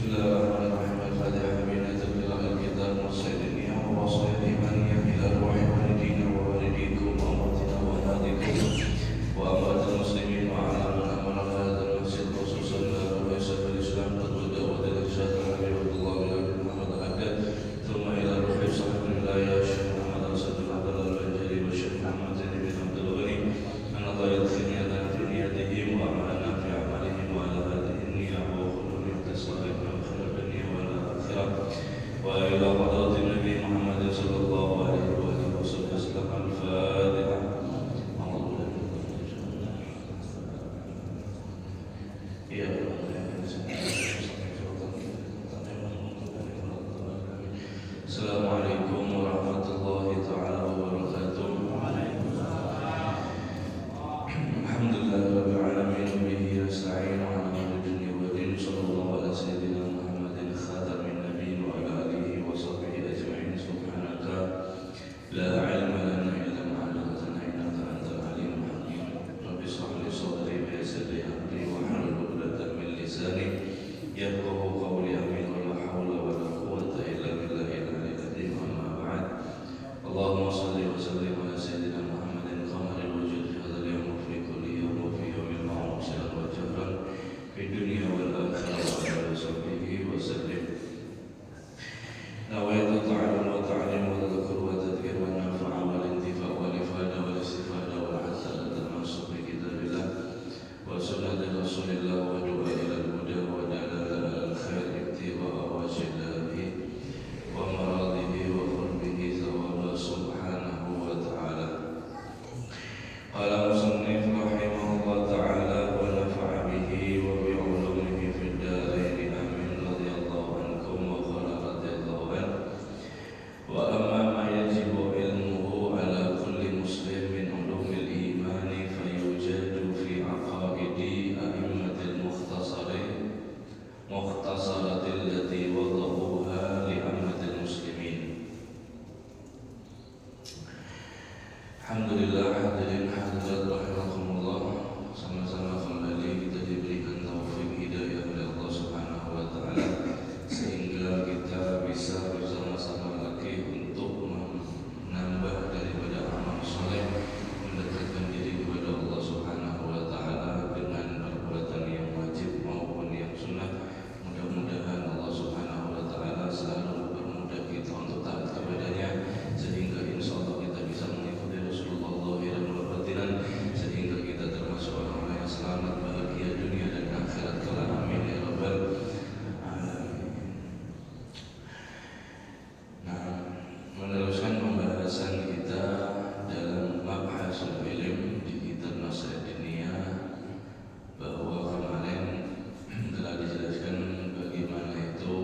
Bismillahirrahmanirrahim. Al-Fatihah. Binatul qira'il kitab musaidiniya wa wasayid imaniyah ila ruhi walidina wa walidikum wa amatina wa amadikum wa amadil muslimin wa ala man amana hadal masjid khususan wa isafil islam tadul da'wat al-irsyad al-habibullah bin Muhammad al-Haddad thumma ila ruhi sahibul wilayah Syekh Muhammad Al-Sadul Abdul Al-Banjari wa Syekh Muhammad Zaini bin Abdul Ghani an Allah yadkhini adana fi niyatihim wa amalana fi amalihim wa ala hadihi niyah wa khuluni tasawifna وإلى حضرة النبي محمد صلى الله عليه وآله وسلم الفاتحة. Assalamualaikum warahmatullahi taala wabarakatuh. Alhamdulillahirabbil alamin bihi nasta'inu ala umuri dunya wa din sallallahu ala sayyidina Muhammadin khatamin nabiyyin wa ala alihi wa sahbihi ajma'in. Subhanaka la ilma lana illa ma 'allamtana innaka antal alimul hakim. Rabbi shrah li sadri wa yassir li amri wa hlul 'uqdatam min lisani yafqahu qawli. Amin. Wa la hawla wa la quwwata illa billahil aliyyil azim. Amma ba'd. Allahumma shalli wa sallim ala sayyidina Muhammadin qamaril wujud fi hadzal yawm fi kulli yawm wa fi yawmil ma'ruf sirran wa jahran fi dunya wal akhirah wa ala sahbihi wa sallim. Nawaitu ta'allum wa ta'lim wa tadhakkur wa tadhkir wa nafa'a wal intifa' wal ifada wal istifada wal hasana tamasuk bi kitabillah wa sunnati rasulillah wa du'a ila al-huda wa dalala al-khair ibtigha'a wajhillahi wa maradihi wa qurbihi thawaba subhanahu wa ta'ala. Qala musannif rahimahullah ta'ala wa nafa'a bihi wa bi 'ulumihi fid darain. Amin. Radhiyallahu ankum wa qala radhiyallahu an. Wa amma ma yajibu ilmuhu ala kulli muslim min 'ulumil imani fayujadu fi aqaidi a'immatil mukhtasaratil lati wada'uha li ammatil muslimin. Alhamdulillah, hadirin hadirat rahimakumullah, sama-sama kembali kita diberikan taufik hidayah oleh Allah Subhanahu wa taala sehingga kita bisa bersama-sama lagi untuk menambah daripada amal saleh, mendekatkan diri kepada Allah Subhanahu wa taala dengan perbuatan yang wajib maupun yang sunnah. Mudah-mudahan Allah Subhanahu wa taala selalu mempermudah kita untuk taat kepadanya sehingga insyaallah kita bisa mengikuti Rasulullah dan berbatinan sehingga kita termasuk orang-orang yang selamat bahagia dunia dan akhirat kelak. Amin ya rabbal alamin. Nah, meneruskan pembahasan kita dalam mabhasul ilm di kitab Nasaidiniyah, bahwa kemarin telah dijelaskan bagaimana itu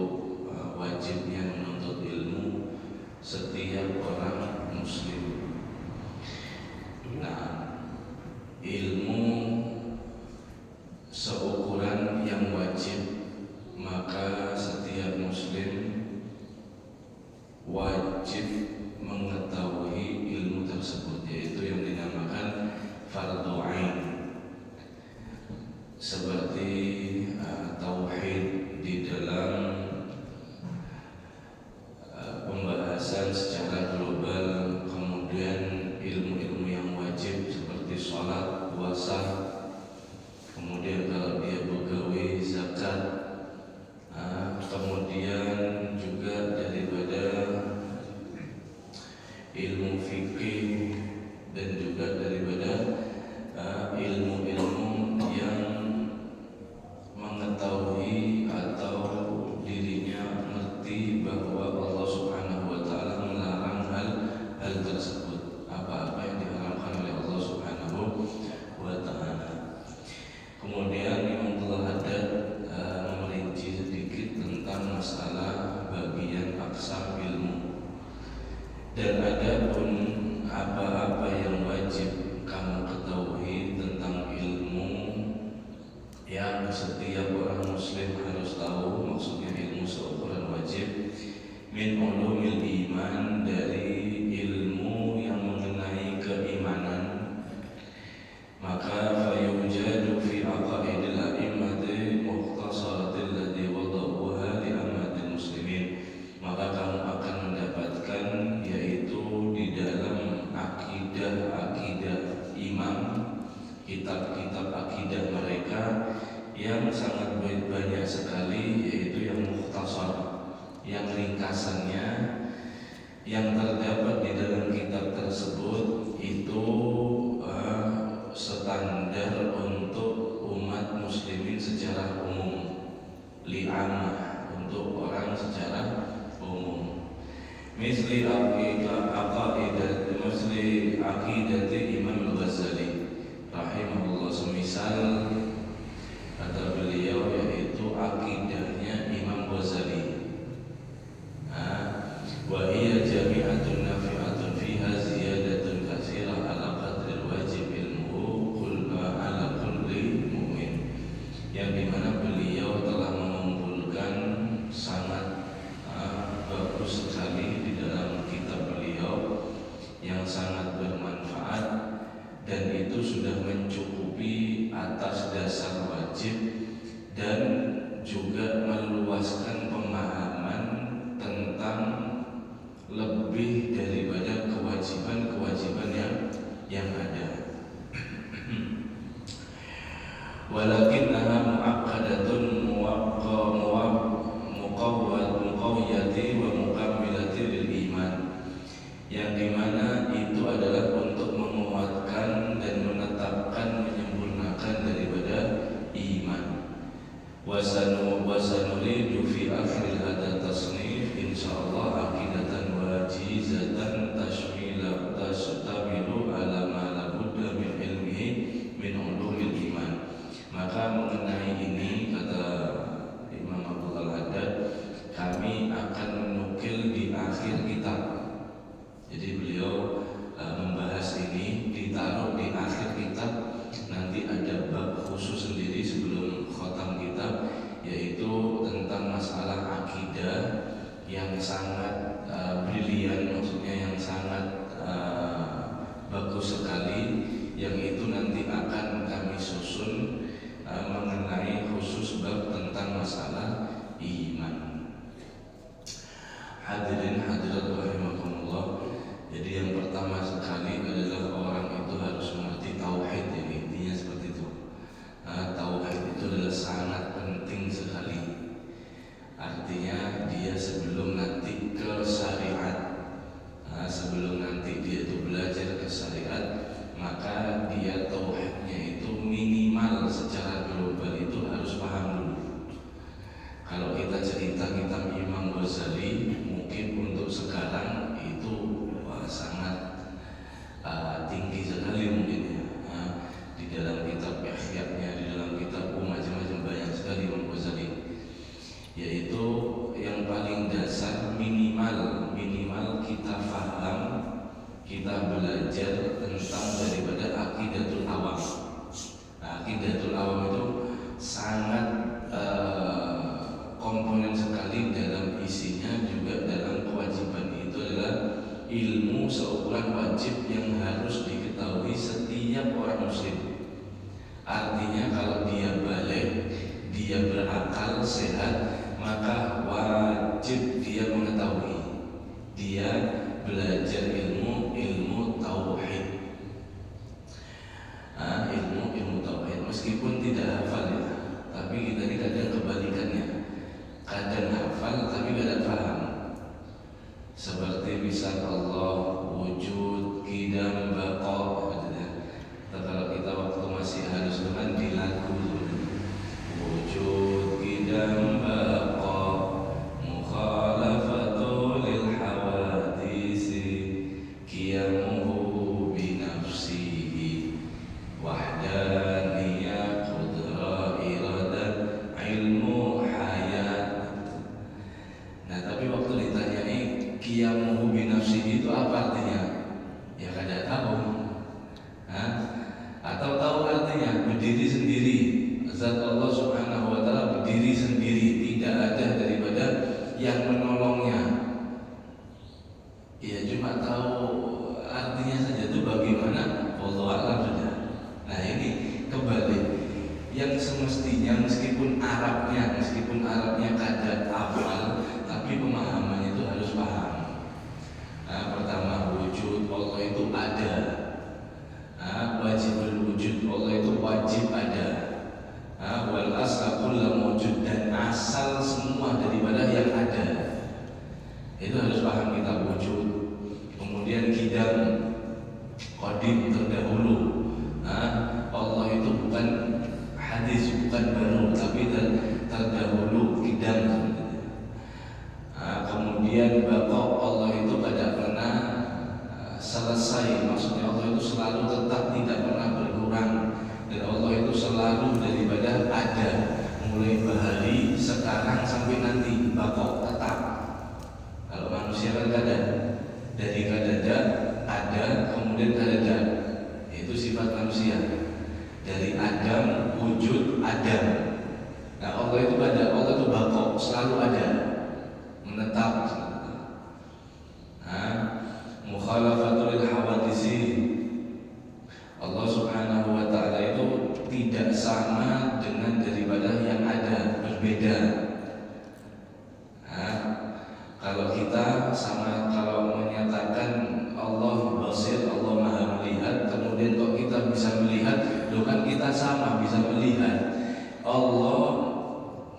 wajibnya menuntut ilmu setiap orang muslim. Nah, ilmu seukuran yang wajib, maka setiap muslim wajib mengetahui ilmu tersebut, yaitu yang dinamakan fardhu ain. Seperti tauhid di dalam pembahasan secara global, kemudian ilmu-ilmu yang wajib seperti sholat, puasa, kemudian kalau dia begawi zakat, kemudian juga daripada ilmu fikih dan juga daripada ilmu-ilmu yang mengetahui atau dirinya mengerti bahwa Allah Subhanahu wa taala melarang hal tersebut, apa-apa yang diharamkan oleh Allah Subhanahu wa taala. Kemudian Imam Al-Haddad merinci sedikit tentang masalah bagian aqsam ilmu. Dan adapun apa-apa yang wajib kamu ketahui tentang ilmu yang setiap orang muslim harus tahu, maksudnya ilmu seukuran wajib, min ulumil iman, dari ilmu yang mengenai keimanan, maka fayujadu fi aqaidil a'immati mukhtasaratil ladzi wada'uha secara umum. Misli aqidati Imam Al-Ghazali rahimahullah, semisal kata beliau yaitu akidahnya Imam Ghazali. Wa hiya jami'atun nafi'atun fiha ziyadatun katsirah ala qadril wajib ilmuhu kulma ala kulli mu'min, yang dimana beliau telah mengumpulkan sangat bagus sekali di dalam kitab beliau yang sangat bermanfaat, dan itu sudah mencukupi atas dasar wajib dan juga meluaskan pemahaman tentang lebih daripada kewajiban-kewajiban yang ada. Walakinnaha mu'aqqadatun muqawwiyati wa mukammilati lil iman, yang dimana itu adalah untuk menguatkan dan menetapkan, menyempurnakan daripada iman. Wasanuridu fi akhir hadha tasnif insyaallah aqidatan wajizatan tashtabilu ala ma la budda min ilmihi min ulumil iman. Maka mengenai ini kata Imam Abdul Haddad, kami akan menukil di akhir kitab. Jadi beliau membahas ini ditaruh di akhir kitab, nanti ada bab khusus sendiri sebelum khatam kitab, yaitu tentang masalah akidah yang sangat brilian, maksudnya yang sangat bagus sekali, yang itu nanti akan kami susun mengenai khusus bab tentang masalah iman. Hadirin hadirat rahimakumullah. Jadi yang pertama sekali adalah orang itu harus mengerti tauhid, jadi intinya seperti itu. Tauhid itu adalah sangat penting sekali. Artinya dia sebelum nanti ke syariat, sebelum nanti dia itu belajar ke syariat, maka dia tauhidnya itu minimal secara global itu harus paham dulu. Kalau kita cerita kitab Imam Ghazali, mungkin untuk sekarang itu sangat tinggi sekali mungkin ya. Di dalam kitab Ihya-nya, di dalam kitab macam-macam banyak sekali Imam Ghazali. Yaitu yang paling dasar minimal kita paham, kita belajar tentang daripada aqidatul awam. Aqidatul awam itu sangat komponen sekali dalam isinya, juga dalam kewajiban. Itu adalah ilmu seukuran wajib yang harus diketahui setiap orang muslim. Artinya kalau dia balik, dia berakal sehat, maka wajib dia mengetahui, dia belajar ilmu tauhid. Ilmu tauhid meskipun tidak hafal ya, tapi kita ini kadang kebalikannya, kadang hafal tapi tidak paham. Seperti misal Allah wujud, qidam, baqa. Kalau kita waktu masih harus dengan di lagu wujud, qidam, baqa, mukhalafatu lil hawadisi, qiyamuhu bi nafsihi, wahdaniyah, qudrah, iradah, ilmu, hayat. Nah, tapi waktu ditanyai qiyamuhu bi nafsihi itu apa artinya? Ya kada tahu Kemudian baqo, Allah itu tidak pernah selesai, maksudnya Allah itu selalu tetap, tidak pernah berkurang, dan Allah itu selalu daripada ada, mulai bahari sekarang sampai nanti, baqo tetap. Kalau manusia kan kadang dari kadada ada, kemudian kadada, itu sifat manusia. Dari Adam wujud Adam. Nah Allah itu ada, Allah itu baqo, selalu ada, menetap. Nah, mukhalafatul hawadisi, Allah Subhanahu wa ta'ala itu tidak sama dengan daripada yang ada, berbeda. Nah, kalau kita sama, kalau menyatakan Allah basir, Allah maha melihat, kemudian kok kita bisa melihat, loh kan kita sama bisa melihat. Allah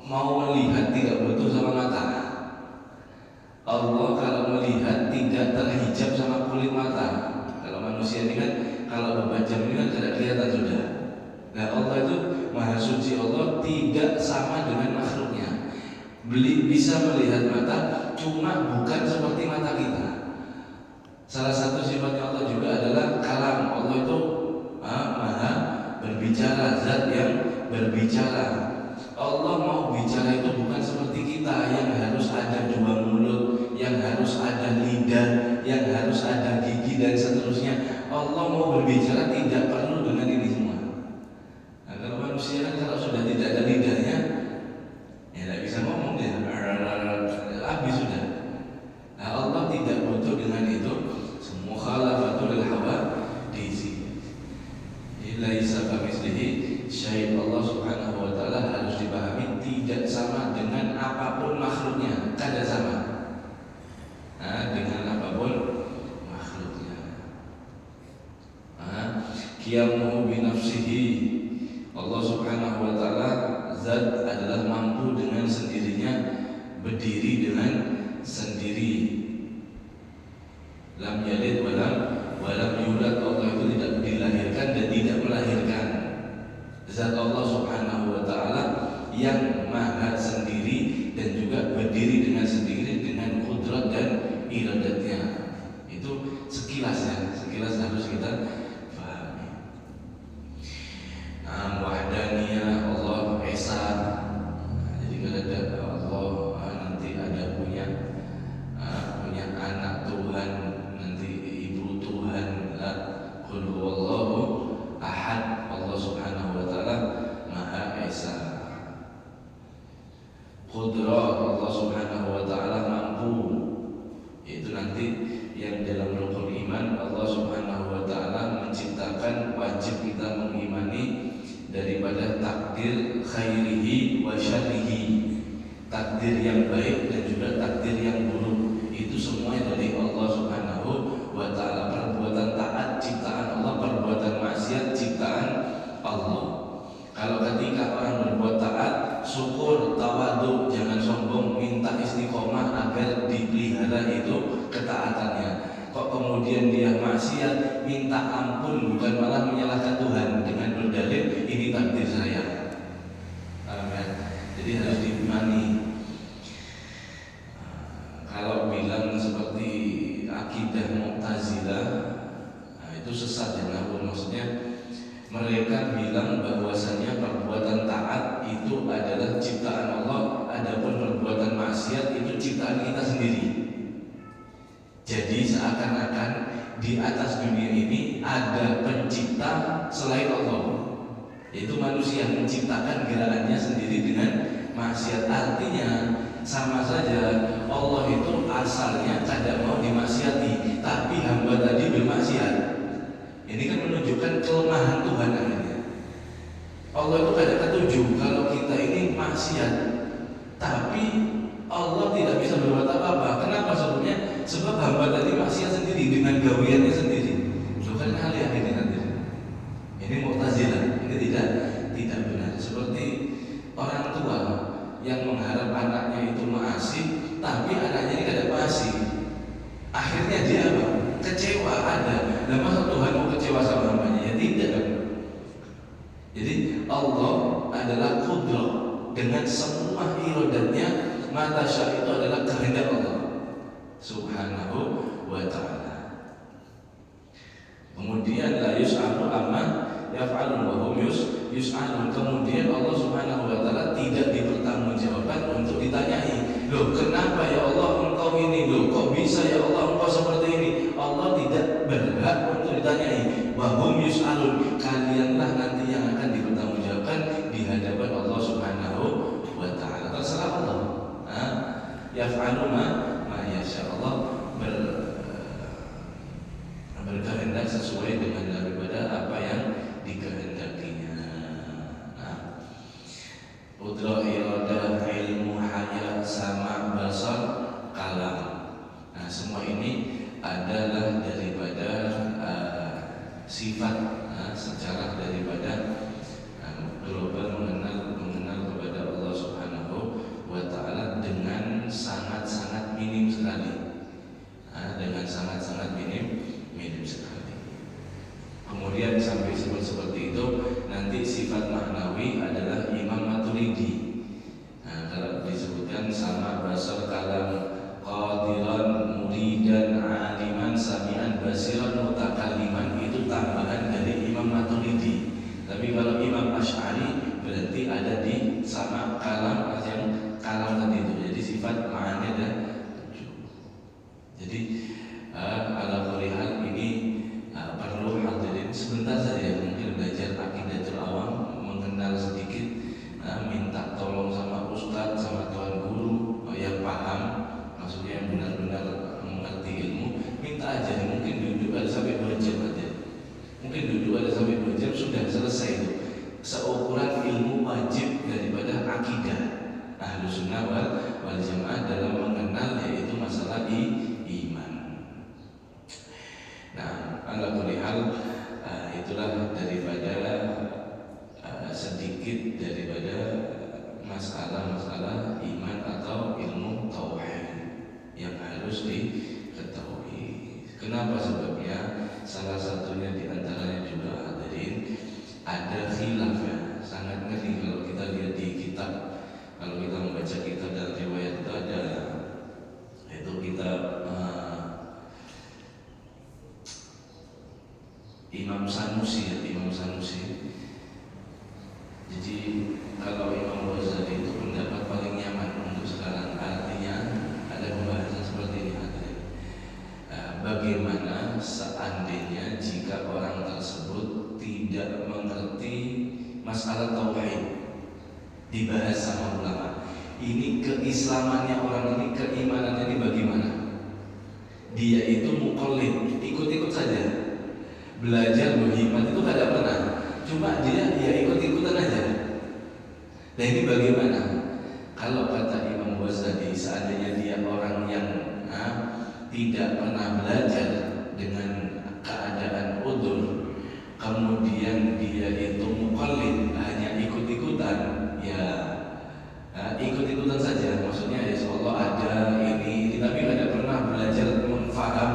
mau melihat tidak butuh sama mata. Allah kalau melihat tidak terhijab sama kulit mata. Kalau manusia ini kan, kalau membaca ini kan tidak kelihatan sudah. Nah Allah itu maha suci, Allah tidak sama dengan makhluknya. Bisa melihat mata, cuma bukan seperti mata kita. Salah satu sifatnya Allah juga adalah kalam. Allah itu maha berbicara, zat yang berbicara. Allah mau bicara itu bukan seperti kita yang harus ada dua mulut, yang harus ada lidah, yang harus ada gigi dan seterusnya. Allah mau berbicara tidak perlu dengan ini semua. Nah, kalau manusia kan kalau sudah tidak ada lidahnya, ya tidak bisa ngomong dia, habis sudah. Nah Allah tidak butuh dengan itu. Semua khalafatul hawadisi. Laisa kamitslihi syai'. Allah Subhanahu wa ta'ala harus dipahami tidak sama dengan apapun makhluknya, tidak sama. Nah, dengan apapun makhluknya. Qiyamuhu bi nafsihi. Allah Subhanahu wa ta'ala zat adalah mampu dengan sendirinya berdiri dengan sendiri. Lam yalid walam yulad. Allah itu tidak dilahirkan dan tidak melahirkan. Zat Allah Subhanahu wa ta'ala yang maha sendiri dan juga berdiri dengan sendiri dengan kudrat dan iradatnya. Itu sekilas ya, sekilas harus kita pahami. Wahdaniyah Allah Esa. Jadi kalau ada Allah nanti ada punya anak Tuhan, nanti ibu Tuhan. Qul huwallahu ahad. Allah Subhanahu wa ta'ala maha esa. Qudrah, Allah Subhanahu wa ta'ala mampu. Itu nanti yang dalam rukun iman, Allah Subhanahu wa ta'ala menciptakan, wajib kita mengimani daripada takdir khairihi wa syarrihi, takdir yang baik dan juga takdir yang buruk. Itu semua dari Allah Subhanahu wa ta'ala. Perbuatan taat ciptaan Allah, perbuatan maksiat ciptaan Allah. Kalau ketika orang berbuat taat, syukur, tawadu, jangan sombong, minta istiqomah agar dipelihara itu ketaatannya. Kok kemudian dia maksiat, minta ampun, bukan malah menyalahkan Tuhan dengan berdalil ini takdir saya. Jadi harus diimani. Kalau bilang seperti akidah Mu'tazilah, itu sesat ya, maksudnya mereka bilang bahwasanya perbuatan taat itu adalah ciptaan Allah, adapun perbuatan maksiat itu ciptaan kita sendiri. Jadi seakan-akan di atas dunia ini ada pencipta selain Allah, yaitu manusia menciptakan gerakannya sendiri dengan maksiat. Artinya sama saja, Allah itu asalnya tidak mau dimaksiati, tapi hamba tadi bermaksiat. Ini kan menunjukkan kelemahan Tuhan akhirnya. Allah itu ada ketujuh kalau kita ini maksiat, tapi Allah tidak bisa berbuat apa-apa. Kenapa sebabnya? Sebab hamba tadi maksiat sendiri dengan gawiannya sendiri. Bukan hal yang ini nanti. Ini Mu'tazilah. Ini tidak benar. Seperti orang tua yang mengharap anaknya itu maasi, tapi anaknya ini tidak maasi. Akhirnya dia apa? Kecewa ada. Nah masa Tuhan mau kecewa sama hambanya? Ya tidak kan? Jadi Allah adalah Qudrah dengan semua iradatnya. Mata syah itu adalah kehendak Allah. Subhanahu wa ta'ala. Kemudian la yus'alu amma yaf'alun wa hum yus'alun. Kemudian Allah Subhanahu wa ta'ala tidak dipertanggungjawabkan untuk ditanyai, loh kenapa ya Allah engkau ini, loh kok bisa ya Allah engkau seperti ini. Allah tidak berhak untuk ditanyai. Wa hum yus'alun, kalianlah nanti yang akan dipertanggungjawabkan di hadapan Allah Subhanahu wa ta'ala. Terserah Allah. Yaf'alu ma yasha. Allah berkehendak sesuai dengan daripada apa yang dikehendakinya. Udra, iradah, ilmu, haya, sama, basar, kalam. Semua ini adalah daripada sifat secara daripada global mengenal kepada Allah Subhanahu wa ta'ala dengan sangat-sangat minim sekali. Dengan sangat-sangat minim sekali. Kemudian sampai seperti itu, nanti sifat maknawi adalah Imam Maturidi. Kalau disebutkan sama, basar, kalam, qadiran, muridan, aliman, sami'an, basiran, mutakalliman, itu tambahan dari Imam Maturidi. Tapi kalau Imam Asy'ari berarti ada di sama, kalam, yang kalam tadi itu. Jadi sifat ma'ani ada 7. Jadi ala kulli hal ini perlu hadirin sebentar saja mungkin belajar aqidatul awam, mengenal sedikit, minta tolong sama ustadz, sama tuan guru yang paham, maksudnya yang benar-benar mengerti ilmu, minta aja. Mungkin duduk ada sampai 2 jam aja, mungkin duduk ada sampai 2 jam sudah selesai itu. Seukuran ilmu wajib daripada akidah Ahlus Sunnah wal Jamaah dalam mengenal, yaitu masalah iman. Nah, ala kulli hal, itulah daripada sedikit daripada masalah-masalah iman atau ilmu tauhid yang harus diketahui. Kenapa sebabnya? Salah satunya diantaranya juga hadirin, ada khilaf ya, sangat ngeri kalau kita lihat di kitab. Kalau kita membaca kitab dan riwayat itu ada, itu kitab Imam Sanusi. Jadi kalau Imam Ghazali itu pendapat paling nyaman untuk sekarang. Artinya ada pembahasan seperti ini. Bagaimana seandainya jika orang tersebut tidak mengerti masalah tauhid, dibahas sama ulama, ini keislamannya orang ini, keimanannya ini bagaimana? Dia itu muqallid, ikut-ikut saja. Belajar berhikmat itu tidak pernah, cuma dia ikut-ikutan aja. Nah ini bagaimana? Kalau kata Imam Ghazali, seandainya dia orang yang tidak pernah belajar dengan keadaan udzur, kemudian dia itu muqallid, hanya ikut-ikutan, ya ikut-ikutan saja. Maksudnya ya Allah ada ini tapi tidak pernah belajar memfaham,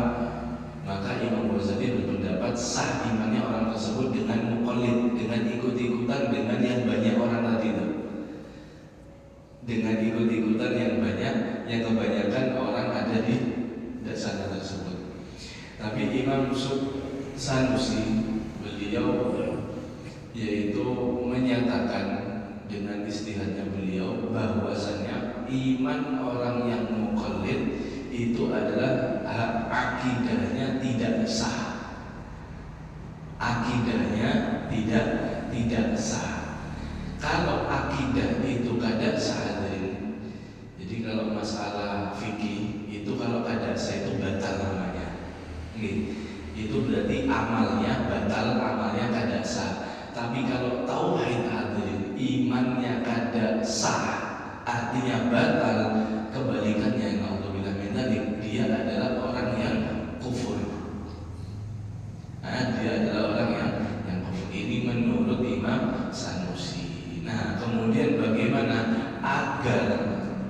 maka Imam Ghazali berpendapat sah imannya orang tersebut dengan muqallid, dengan ikut-ikutan dengan yang banyak orang tadi itu, dengan ikut-ikutan yang banyak, yang kebanyakan orang ada di sana tersebut. Tapi Imam Sanusi, beliau yaitu menyatakan dengan istihadnya beliau bahwasanya iman orang yang muqallid itu adalah akidahnya tidak sah. Akidahnya tidak sah. Kalau akidah itu kada sah, jadi kalau masalah fikih itu kalau kada sah itu batal namanya. Itu berarti amalnya batal, amalnya kada sah. Tapi kalau tauhid hadirin, imannya kada sah, artinya batal, kebalikannya, naudzubillah min dzalik, dia adalah orang yang kufur. Dia adalah orang yang kufur. Ini menurut Imam Sanusi. Nah, kemudian bagaimana agar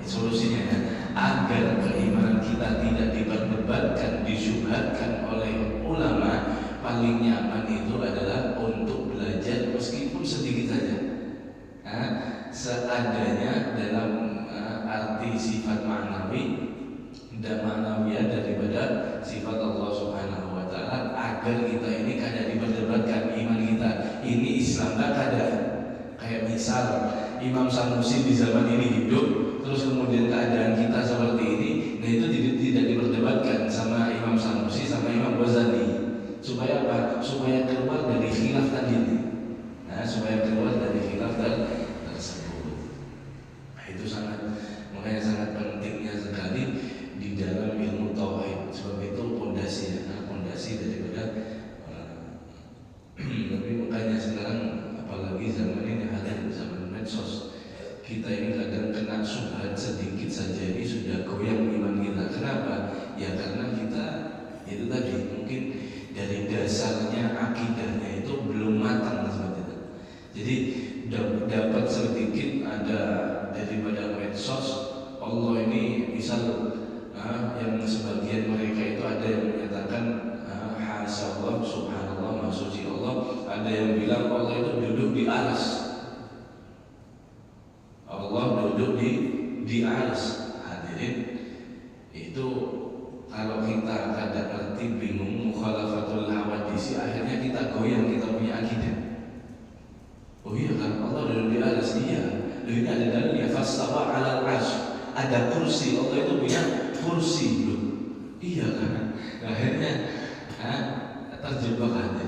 solusinya ya, agar keimanan kita tidak diperdebatkan, disyubhatkan oleh ulama, paling nyaman itu adalah untuk belajar meskipun sedikit saja, seadanya dalam arti sifat maknawi dan maknawiyah misal Imam Sanusi di zaman ini hidup, terus kemudian keadaan kita seperti ini, nah itu tidak diperdebatkan sama Imam Sanusi sama Imam Ghazali. Supaya apa? Supaya keluar dari khilaf tadi. Nah, supaya keluar dari khilaf tersebut. Nah, itu makanya sangat pentingnya sekali di dalam ilmu tauhid. Sebab itu pondasi daripada tapi makanya sekarang apalagi zaman ini ada zaman medsos, kita ini kadang kena subhat sedikit saja ini sudah goyang iman kita. Kenapa? Ya karena kita itu tadi mungkin dari dasarnya akidahnya itu belum matang seperti itu. Jadi dapat sedikit ada daripada medsos. Allah ini misal yang sebagian mereka itu ada yang menyatakan hasyallah subhanallah maha suci Allah, ada yang bilang Allah itu duduk di aras. Allah duduk di aras. Hadirin, itu kalau kita kadang ngerti bingung mukhalafatul hawadisi, akhirnya kita goyang kita punya akidah. Oh iya kan Allah duduk di aras, iya. Ini ada dalilnya fastawa 'alal 'arsy. Ada kursi, Allah itu punya kursi loh. Iya kan? Akhirnya terjebak hati.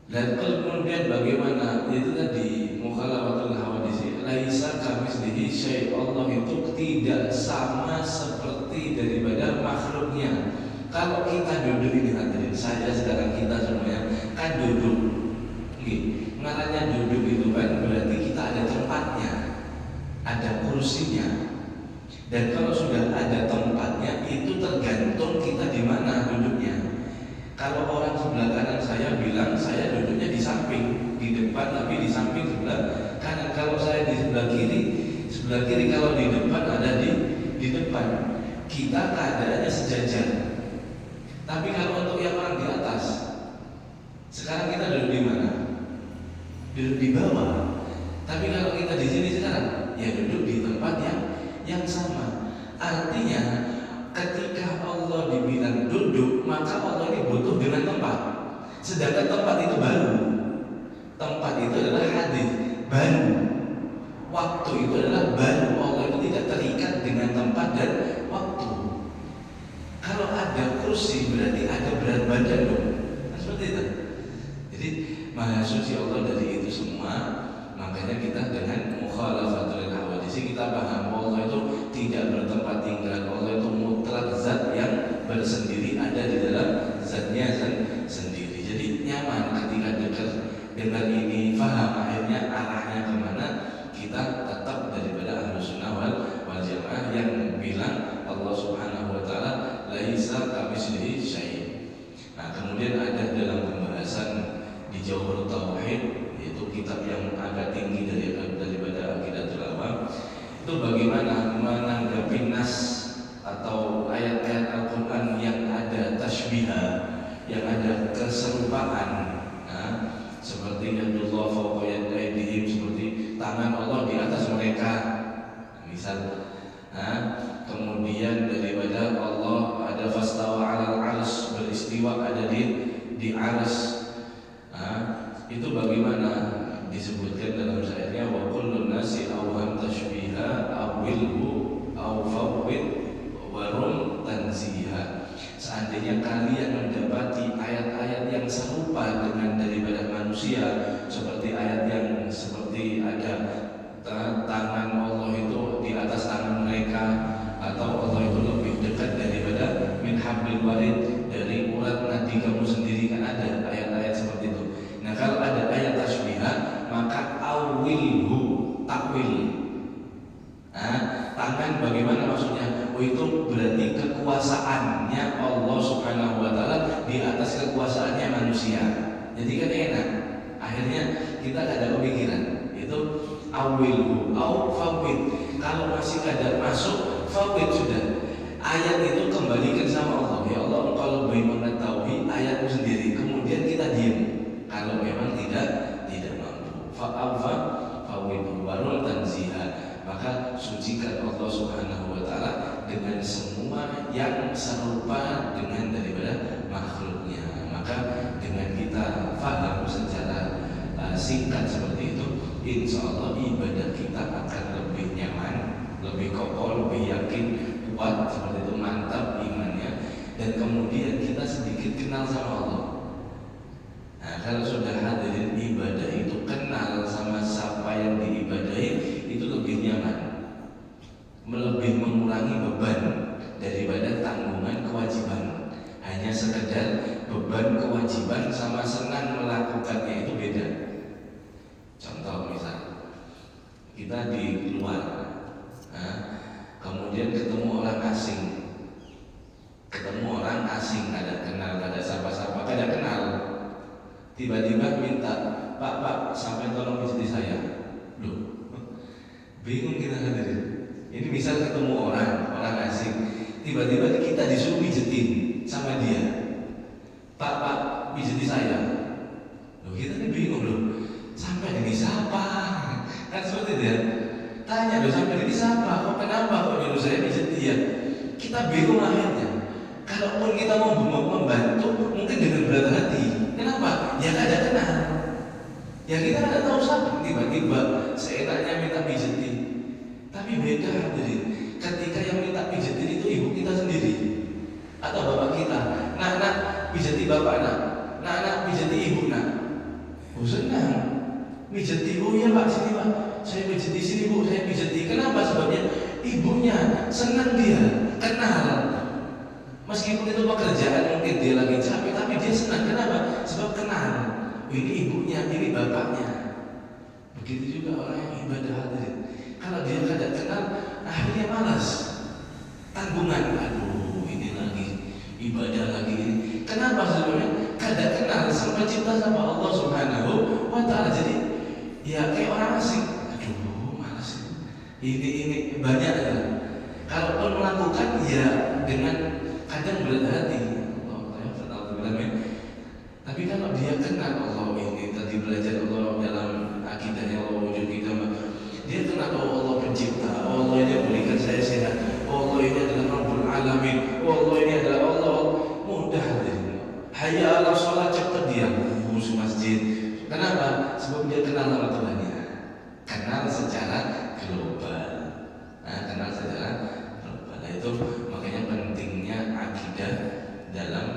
Dan kemudian bagaimana itu tadi mukhalafatul hawadisi, laisa kamitslihi syai'. Allah itu tidak sama seperti daripada makhluknya. Kalau kita duduk ini hadirin, saya sekarang kita semuanya kan duduk. Makanya duduk itu kan berarti kita ada tempatnya, ada kursinya. Dan kalau sudah ada tempatnya, itu tergantung kita di mana duduknya. Kalau orang sebelah kanan saya bilang saya duduknya di samping, di depan tapi di samping sebelah kanan. Kalau saya di sebelah kiri kalau di depan ada di depan. Kita keadaannya sejajar. Tapi kalau untuk yang orang di atas, sekarang kita duduk di mana? Duduk di bawah. Tapi kalau kita di sini sekarang, ya duduk di tempat yang sama. Artinya ketika Allah dibilang duduk, maka Allah ini butuh dengan tempat. Sedangkan tempat itu baru. Tempat itu adalah hadis baru. Waktu itu adalah baru. Allah itu tidak terikat dengan tempat dan waktu. Kalau ada kursi berarti ada berat badan dong. Nah, seperti itu. Jadi maha suci Allah dari itu semua. Makanya kita dengan mukhalafatul hawadisi kita paham Allah itu tidak bertempat tinggal. Allah itu mutlak zat yang bersendiri, ada di dalam zatnya sendiri. Jadi nyaman ketika dengar ini, paham akhirnya arahnya kemana. Kita tetap daripada Ahlussunnah wal Jamaah yang bilang Allah Subhanahu wa taala laisa kamitslihi syai'. Nah, kemudian ada dalam pembahasan di Jawharut Tauhid, yaitu kitab yang agak tinggi daripada Aqidatul Awam, itu bagaimana menanggapi nas atau ayat-ayat Al-Quran yang ada tasbihah, yang ada keserupaan, seperti yadullah fawqa aydihim, seperti tangan Allah di atas mereka, misal. Kemudian daripada Allah ada fastawa 'alal 'arsy, beristiwa ada di arsy. Itu bagaimana disebutkan dalam syairnya, wa kullun nasi awham tashbiha awilhu aw fawwid warum tanziha. Seandainya kalian mendapati ayat-ayat yang serupa dengan daripada manusia, seperti ayat yang seperti ada tangan Allah itu di atas tangan mereka, atau Allah itu lebih dekat daripada min hablil warid, dari urat nadi kamu sendiri, kan ada ayat-ayat seperti itu. Nah, kalau ada ayat tasbihah, maka awilhu, takwil. Tangan bagaimana maksudnya? Oh, itu berarti kekuasaannya Allah Subhanahu wa taala di atas kekuasaannya manusia. Jadi kan enak. Akhirnya kita ada pemikiran itu awilhu au fawid. Kalau masih kadar masuk fawid sudah. Ayat itu kembalikan sama Allah. Ya Allah, engkau lebih mengetahui ayatmu sendiri. Kemudian kita diam. Kalau memang tidak mampu, fa'afa fawidu warul tanziha, maka sucikan Allah Subhanahu wa taala dengan semua yang serupa dengan daripada makhluknya. Maka dengan kita faham secara singkat seperti itu, insya Allah ibadah kita akan lebih nyaman, lebih kokoh, lebih yakin, kuat seperti itu, mantap imannya, dan kemudian kita sedikit kenal sama Allah. Nah, kalau sudah hadirin ibadah itu kenal sama siapa yang diibadahi, itu lebih nyaman, lebih mengurangi beban daripada tanggungan kewajiban. Hanya sekedar beban kewajiban sama senang melakukannya itu beda. Contoh misal kita di luar, kemudian ketemu orang asing, ada kenal, ada sapa-sapa, ada kenal, tiba-tiba minta, Pak, sampai tolong istri saya. Loh, bingung kita hadirin. Ini misal ketemu orang asing, tiba-tiba kita disuruh pijetin sama dia. Pak, pijeti saya. Loh, kita ini bingung loh. Sampai ini siapa? Kan seperti itu ya. Tanya loh, sampai ini siapa? Kok kenapa kok nyuruh saya pijet dia? Kita bingung akhirnya. Kalaupun kita mau membantu, mungkin dengan berat hati. Kenapa? Ya kada kenal. Ya kita kada tahu siapa. Tiba-tiba seenaknya minta pijetin. Tapi beda hadirin. Ketika yang minta pijetin itu ibu kita sendiri atau bapak kita. Nak, pijeti bapak nak, pijeti ibu nak. Oh senang. Pijeti, oh iya pak, sini pak, saya pijeti sini bu, saya pijeti. Kenapa? Sebabnya ibunya senang, dia kenal. Meskipun itu pekerjaan mungkin dia lagi capek, tapi dia senang. Kenapa? Sebab kenal. Ini ibunya, ini bapaknya. Begitu juga orang yang ibadah hadirin. Kalau dia tidak kenal, akhirnya malas. Tanggungan, aduh ini lagi ibadah lagi ini. Kenapa sebenarnya? Kada kenal sama cinta sama Allah Subhanahu wa Ta'ala. Jadi ya kayak orang asing. Aduh malas ini banyak ya. Kalaupun melakukan ya dengan kadang berat hati. Tapi kalau dia kenal Allah, ini tadi belajar Allah dalam akidahnya Allah wujud kita, dia kenal Allah pencipta, Allah ini yang berikan saya sehat, Allah ini adalah Rabbul Alamin, Allah ini adalah Allah. Mudah hadirin. Hayya ala sholat, cepat dia bus masjid. Kenapa? Sebab dia kenal sama Tuhannya. Kenal secara global. Kenal secara global. Itu makanya pentingnya akidah dalam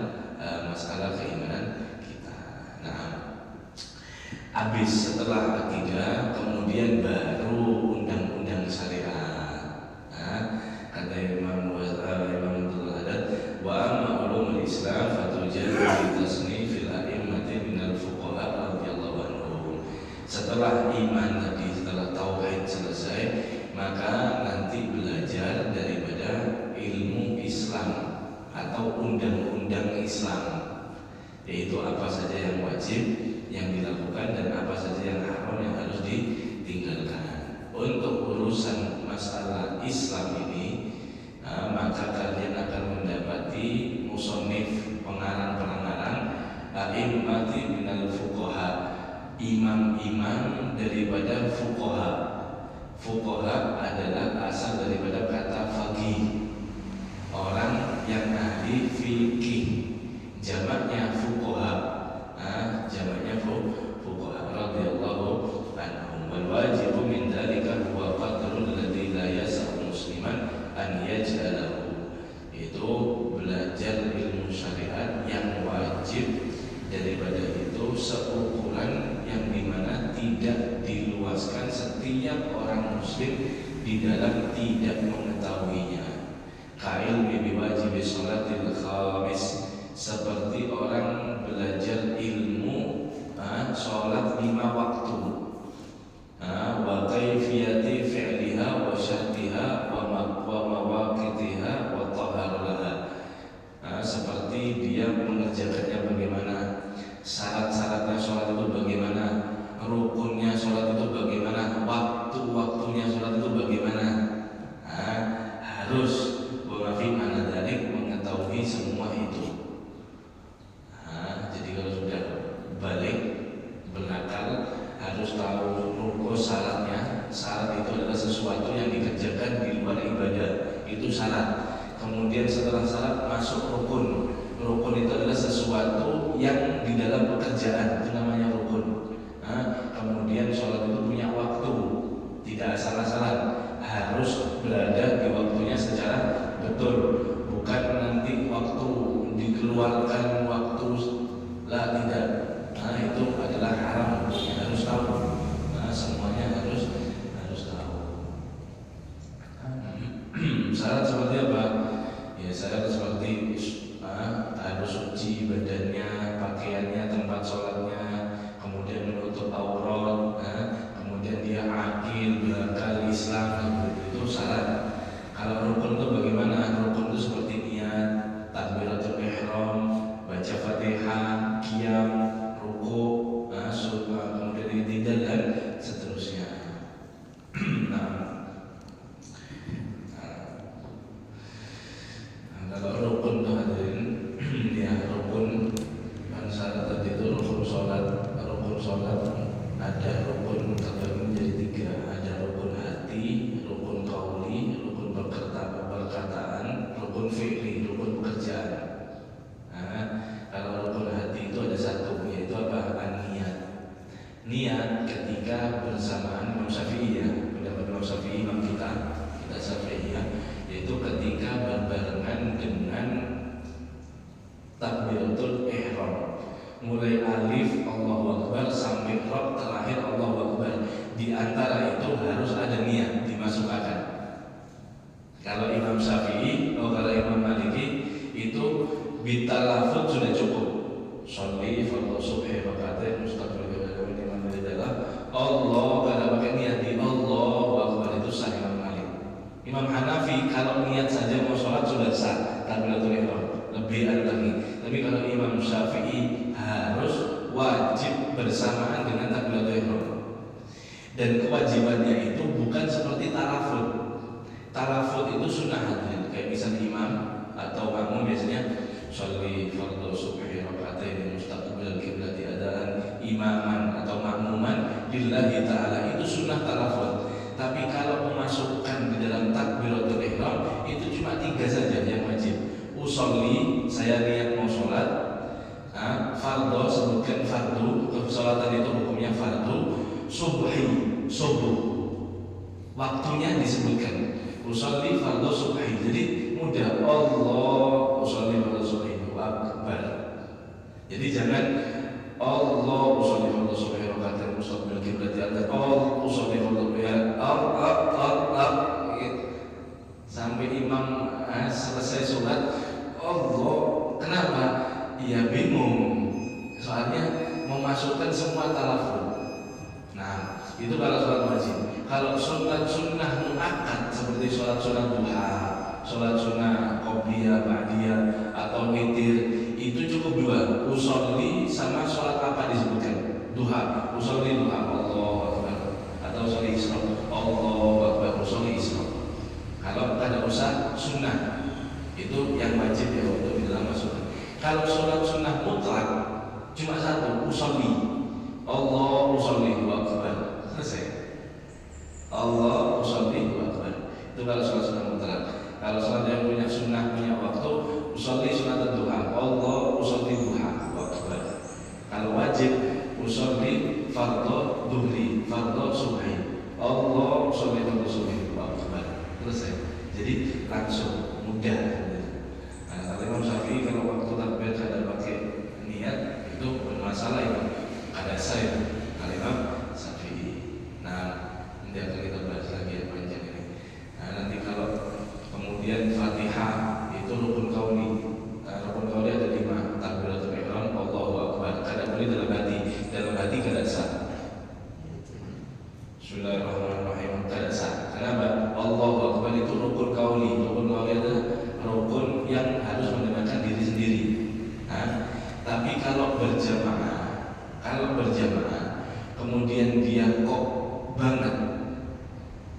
masalah keimanan kita. Nah, habis setelah akidah, kemudian baru undang-undang syariat. Kata Imam Abdul Haddad, wa amma ulumul Islam fatujadu bi tasnifil a'immati minal fuqaha radhiyallahu anhum. Setelah iman tadi, setelah tauhid selesai, maka nanti belajar daripada ilmu Islam atau undang-undang Islam, yaitu apa saja yang wajib yang dilakukan dan apa saja yang haram yang harus ditinggalkan. Untuk urusan masalah Islam ini, maka kalian akan mendapati musonif, pengarang-pengarang a'immati minal fuqaha, imam-imam daripada fuqaha. Fuqaha adalah asal daripada kata faqih, orang yang ahli fikih. Jamaknya fuqaha, jamaknya fuqaha radhiyallahu anhum. Wal wajibu min dzalika huwa qadrul ladzi la yas'u musliman an yaj'alahu. Itu belajar ilmu syariat yang wajib, daripada itu seukuran yang dimana tidak diluaskan setiap orang muslim di dalam tidak mengetahuinya. Ka'ilmi biwajib sholatil khamis, seperti orang belajar ilmu sholat 5 waktu, wa kaifiyati fi'liha wa syartiha wa mawaqitiha wa taharulaha, seperti dia mengerjakannya bagaimana, syarat-syaratnya sholat itu bagaimana, rukunnya sholat itu bagaimana, waktu-waktunya sholat itu bagaimana. Harus mengetahui semua itu. Jadi kalau sudah balik berakal, harus tahu rukun syaratnya. Syarat itu adalah sesuatu yang dikerjakan di luar ibadah, itu syarat. Kemudian setelah syarat masuk rukun. Rukun itu adalah sesuatu yang di dalam pekerjaan, itu namanya rukun. betul, bukan nanti waktu dikeluarkan waktu lah, tidak. Nah itu adalah haram, harus tahu. Nah semuanya harus tahu. Syarat seperti apa? Ya syarat seperti harus suci badannya, pakaiannya, tempat sholatnya, kemudian menutup aurat, kemudian dia akil, berakal, Islam, itu syarat. Kalau rukun itu bagaimana? Rukun itu seperti niat, takbiratul ihram, baca Fatihah, qiyam, ruku, kemudian i'tidal dan seterusnya. Kalau rukun itu hadirin, ya rukun syarat tadi itu rukun sholat ada rukun terbagi menjadi 3, ada rukun hati, rukun qauli, rukun perkataan, rukun fi'li, rukun pekerjaan. Nah, kalau rukun hati itu ada 1, yaitu apa? Niat. Niat ketika bersamaan Imam Syafi'i, ya, pendapat Imam Syafi'i, imam kita Syafi'i, ya, yaitu ketika berbarengan dengan takbiratul ihram, mulai alif Allahu Akbar sampai rob terakhir Allahu Akbar. Di antara itu harus ada niat dimasukkan. Kalau Imam Syafi'i, kalau Imam Maliki itu bitalafut sudah cukup. Sholli fardhu subhi rakaat mustaqbil qiblah Imam Malik adalah Allah, kalau pakai niat di Allahu Akbar itu sah Imam Malik. Imam Hanafi kalau niat saja mau sholat sudah sah takbiratul ihram, lebih ada lagi. Tapi kalau Imam Syafi'i harus wajib bersamaan dengan takbiratul ihram. Dan kewajibannya itu bukan seperti talafut. Talafut itu sunnah hadirin, kayak misalnya imam atau makmum biasanya sholli fardhu subhi rakaatain mustaqbil qiblah adaan imaman atau makmuman lillahi ta'ala, itu sunnah talafut. Tapi kalau memasukkan di dalam takbiratul ihram itu cuma 3 saja yang wajib. Usolli, saya niat mau sholat. Fardhu, sebutkan fardu, kesolatan itu hukumnya fardu. Subhi, subuh, waktunya disebutkan. Usolli fardhu subhi, jadi mudah. Allah usolli fardhu subhi akbar. Jadi jangan Allah usolli fardhu subhi rakaatain mustaqbil qiblah adaan Allah usolli fardhu sampai imam selesai sholat Allah. Kenapa? Ya bingung, soalnya memasukkan semua talafut. Nah itu kalau sholat wajib. Kalau sunnah muakkad seperti sholat duha, sholat sunnah qobliyah, ba'diyah atau witir, itu cukup 2, usolli sama sholat apa disebutkan. Duha, usolli duha Allahu Akbar, atau usolli isra Allahu Akbar, usolli isra. Kalau tidak usah sunnah, itu yang wajib ya untuk di dalam masukan. Kalau sholat sunnah mutlak cuma 1, usolli Allah usolli akbar, selesai. Allah usolli akbar. Itu kalau sholat sunnah mutlak. Kalau sholat yang punya sunnah, punya waktu, usolli sunat duha Allah usolli duha akbar. Kalau wajib usolli fardhu dhuhri, fardhu subhi Allah usolli fardhu subhi akbar, selesai. Jadi langsung mudah. Kalau Imam Syafi'i kalau waktu takbir ada pakai niat itu bermasalah, itu ada saya. Kalau Imam Syafi'i, nah nanti akan kita bahas lagi yang panjang ini. Nah nanti kalau kemudian Fatihah itu rukun qauli. Rukun qauli ada 5, takbiratul ihram, Allahu Akbar. Kada boleh dalam hati kada sah. Bismillahirrahmanirrahim, kada sah. Kenapa? Allahu Akbar itu rukun qauli. Rukun qauli adalah rukun yang harus mendengarkan diri sendiri. Tapi kalau berjamaah, kemudian dia kok banget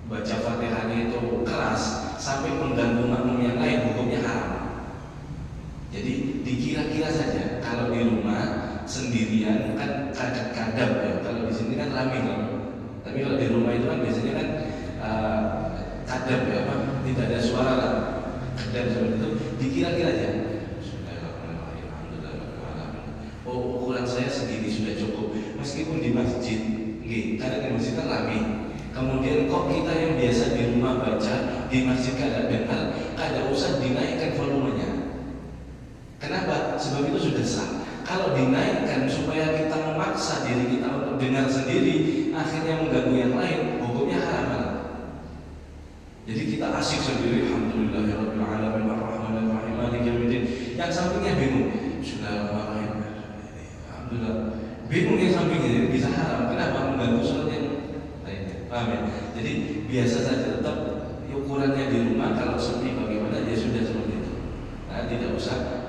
baca Fatihahnya itu keras sampai mengganggu makmum yang lain, hukumnya haram. Jadi dikira-kira saja. Kalau di rumah sendirian kan kadang-kadang ya, kalau di sini kan ramai kan. Tapi kalau di rumah itu kan biasanya kan kadang ya, tidak ada suara lah. Dan seperti itu dikira-kira aja. Oh, ukuran saya segini sudah cukup. Meskipun di masjid, karena di masjid kan ramai. Kemudian kok kita yang biasa di rumah baca di masjid keadaan benar, kada usah dinaikkan volumenya. Kenapa? Sebab itu sudah sah. Kalau dinaikkan supaya kita memaksa diri kita untuk dengar sendiri, akhirnya mengganggu yang lain, hukumnya haram. Jadi kita asik sendiri, alhamdulillahirabbil alamin arrahmanir rahim maliki yaumiddin. Yang sampingnya bingung. Bismillahirrahmanirrahim. Alhamdulillah. Bingung yang sampingnya bisa haram. Kenapa? Mengganggu sholat yang lainnya. Paham ya? Jadi biasa saja, tetap ukurannya di rumah kalau sepi bagaimana ya sudah seperti itu. Nah, tidak usah